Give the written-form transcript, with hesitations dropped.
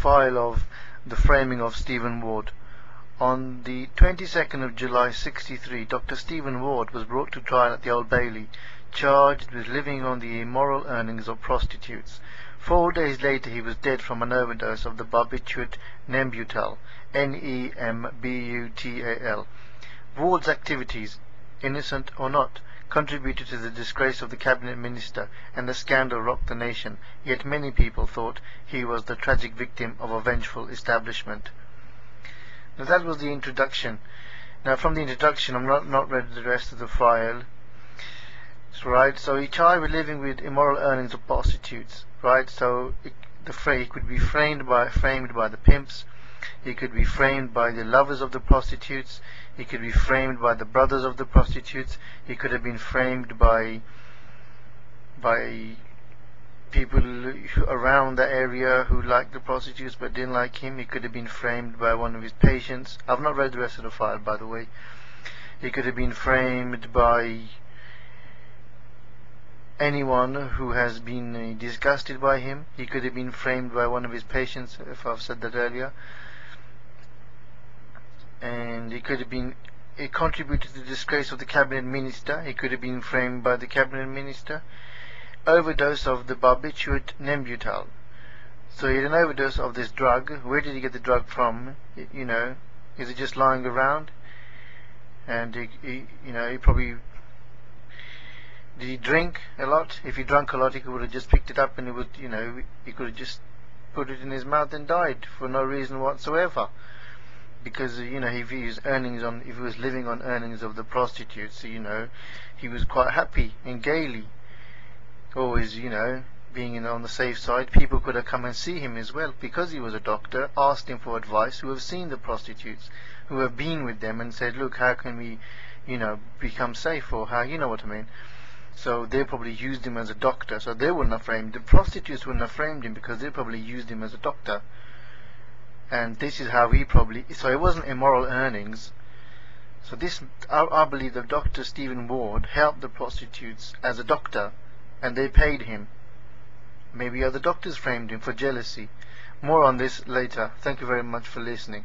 file of the framing of Stephen Ward. On the 22nd of July 63, Dr. Stephen Ward was brought to trial at the Old Bailey, charged with living on the immoral earnings of prostitutes. 4 days later he was dead from an overdose of the barbiturate Nembutal, Nembutal. Ward's activities, innocent or not, contributed to the disgrace of the cabinet minister, and the scandal rocked the nation, yet many people thought he was the tragic victim of a vengeful establishment. Now that was the introduction. Now from the introduction I've not read the rest of the file. Right, so he charged with living with immoral earnings of prostitutes. Right, so he could be framed by the pimps, he could be framed by the lovers of the prostitutes, he could be framed by the brothers of the prostitutes, he could have been framed by people around the area who liked the prostitutes but didn't like him. He could have been framed by one of his patients. I've not read the rest of the file, by the way. He could have been framed by anyone who has been disgusted by him. He could have been framed by one of his patients, if I've said that earlier. And he contributed to the disgrace of the cabinet minister. He could have been framed by the cabinet minister. Overdose of the barbiturate Nembutal. So he had an overdose of this drug. Where did he get the drug from? You know, is it just lying around? And he probably, did he drink a lot? If he drank a lot, he would have just picked it up and he could have just put it in his mouth and died for no reason whatsoever. Because if he was living on earnings of the prostitutes, he was quite happy and gaily, always being on the safe side. People could have come and see him as well, because he was a doctor, asked him for advice, who have seen the prostitutes, who have been with them and said, look, how can we become safe, or how, you know what I mean. So they probably used him as a doctor, so they wouldn't have framed him. The prostitutes wouldn't have framed him because they probably used him as a doctor. And this is how so it wasn't immoral earnings. So I believe that Dr. Stephen Ward helped the prostitutes as a doctor, and they paid him. Maybe other doctors framed him for jealousy. More on this later. Thank you very much for listening.